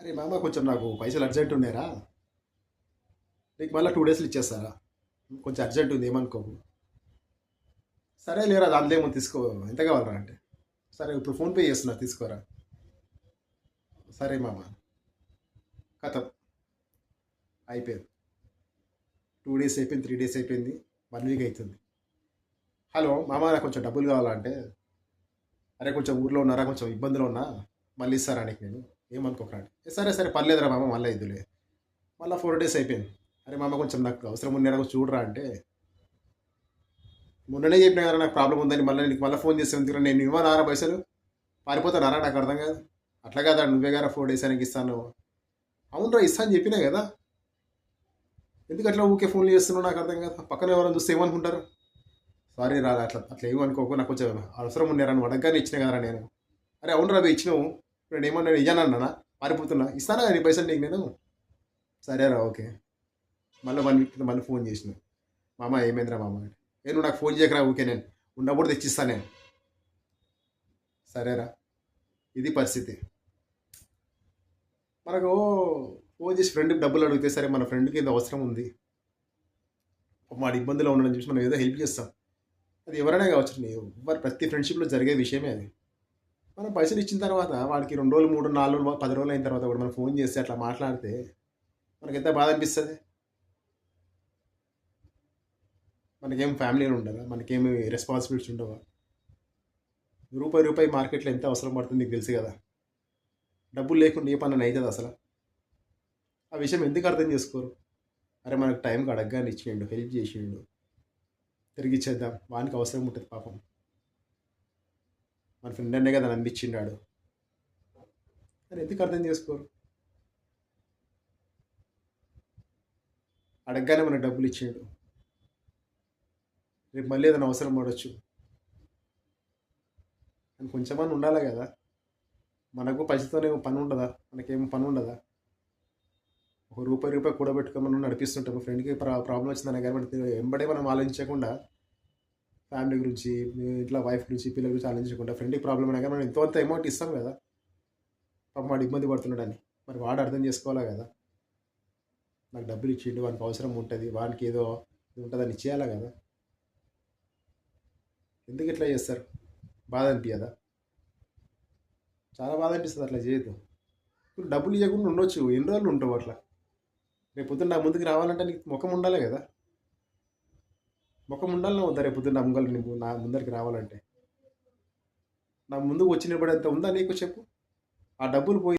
అరే మామ కొంచెం నాకు పైసలు అర్జెంట్ ఉన్నాయరా, నీకు మళ్ళీ 2 డేస్లో ఇచ్చేస్తారా, కొంచెం అర్జెంట్ ఉంది ఏమనుకోకు. సరే లేరా దాంట్లో ఏమో తీసుకో, ఎంత కావాలరా అంటే, సరే ఇప్పుడు ఫోన్పే చేస్తున్నా తీసుకోరా. సరే మామ. కథం అయిపోయింది. 2 డేస్ అయిపోయింది, 3 డేస్ అయిపోయింది, 1 వీక్ అవుతుంది. హలో మామ నాకు కొంచెం డబ్బులు కావాలంటే, అరే కొంచెం ఊర్లో ఉన్నారా, కొంచెం ఇబ్బందులో ఉన్నా, మళ్ళీ ఇస్తారా నీకు నేను, ఏమనుకోకరా అంటే, సరే సరే పర్లేదురా మామ మళ్ళీ ఇద్దులే. మళ్ళీ 4 డేస్ అయిపోయింది. అరే మామ కొంచెం నాకు అవసరం ఉన్నారా, కొంచెం చూడరా అంటే, మొన్ననే చెప్పినా కదా నాకు ప్రాబ్లం ఉందని, మళ్ళీ నీకు మళ్ళీ ఫోన్ చేస్తే ఎందుకు, నేను ఇవ్వనారా పైసలు, పారిపోతానారా, నాకు అర్థం కాదు. అట్లా కాదా, నువ్వే గారా 4 డేస్ ఆయనకి ఇస్తాను. అవునరా ఇస్తా అని చెప్పినా కదా, ఎందుకు అట్లా ఊకే ఫోన్లు చేస్తున్నావు నాకు అర్థం కాదు. పక్కన ఎవరైనా చూస్తే ఏమనుకుంటారు. సారీ రా, అట్లా అట్లా ఏమనుకోకు, నాకు కొంచెం అవసరం ఉన్నారా, నువ్వు అడగగానే ఇచ్చిన కదరా నేను. అరే అవును రాబు ఇచ్చినావు, నేను ఏమన్నా ఇయ్యానన్నా, పారిపోతున్నా, ఇస్తానా నీ పైసలు నీకు నేను. సరే రా ఓకే. మళ్ళీ 1 వీక్ మళ్ళీ ఫోన్ చేసిన, మామ ఏమైందిరా మామ అంటే, ఏ నువ్వు నాకు ఫోన్ చేయకరా ఊకే, నేను ఉన్నప్పుడు తెచ్చిస్తాను నేను. సరేరా, ఇది పరిస్థితి. మనకు ఫోన్ చేసి ఫ్రెండ్కి డబ్బులు అడిగితే, సరే మన ఫ్రెండ్కి ఏదో అవసరం ఉంది, వాడి ఇబ్బందిలో ఉండడం చూసి మనం ఏదో హెల్ప్ చేస్తాం. అది ఎవరైనా కావచ్చు, ఎవరు ప్రతి ఫ్రెండ్షిప్లో జరిగే విషయమే అది. మనం పైసలు ఇచ్చిన తర్వాత వాడికి 2 రోజులు 3 4 రోజులు 10 రోజులు అయిన తర్వాత కూడా మనం ఫోన్ చేస్తే అట్లా మాట్లాడితే మనకి ఎంత బాధ అనిపిస్తుంది. మనకేం ఫ్యామిలీని ఉండదా, మనకేమి రెస్పాన్సిబిలిటీస్ ఉండవా. రూపాయి రూపాయి మార్కెట్లో ఎంత అవసరం పడుతుంది నీకు తెలుసు కదా. డబ్బులు లేకుండా ఏ పని అవుతుంది అసలు. ఆ విషయం ఎందుకు అర్థం చేసుకోరు. అరే మనకు టైంకి అడగగానే ఇచ్చేయండు, హెల్ప్ చేసిండు, తిరిగి ఇచ్చేద్దాం, వానికి అవసరం ఉంటుంది పాపం, మన ఫ్రెండ్ అనే కదా నమ్మిచ్చిండాడు అని ఎందుకు అర్థం చేసుకోరు. అడగగానే మనకు డబ్బులు ఇచ్చేయండు, రేపు మళ్ళీ ఏదైనా అవసరం పడవచ్చు అని కొంచెమని ఉండాలి కదా. మనకు పైసతోనే పని ఉండదా, మనకేం పని ఉండదా. ఒక రూపాయి రూపాయి కూడబెట్టుకొని మనం నడిపిస్తుంటాం. ఫ్రెండ్కి ప్రాబ్లం వచ్చిందనే కానీ మనకి వెంబడే మనం ఆలోచించకుండా, ఫ్యామిలీ గురించి, ఇంట్లో వైఫ్ గురించి, పిల్లల గురించి ఆలోచించకుండా, ఫ్రెండ్కి ప్రాబ్లం అయినా కానీ మనం ఎంతో అంత అమౌంట్ ఇస్తాం కదా. పాపం వాడు ఇబ్బంది పడుతున్నాడని మరి వాడు అర్థం చేసుకోవాలా కదా. నాకు డబ్బులు ఇచ్చిండు, వానికి అవసరం ఉంటుంది, వానికి ఏదో ఇది ఉంటుందని ఇచ్చేయాలా కదా. ఎందుకు ఇట్లా చేస్తారు, బాధ అనిపించదా. చాలా బాధ అనిపిస్తుంది అట్లా చేయొద్దు. ఇప్పుడు డబ్బులు ఇవ్వకుండా ఉండొచ్చు, ఎన్ని రోజులు ఉంటావు అట్లా. రేపు పొద్దున్న నా ముందుకు రావాలంటే నీకు ముఖం ఉండాలి కదా. ముఖం ఉండాలన్నా వద్దా రేపు పొద్దున్న నా ముందరికి రావాలంటే. నా ముందుకు వచ్చి నిలబడేంత ఉందా నీకు చెప్పు. ఆ డబ్బులు పోయి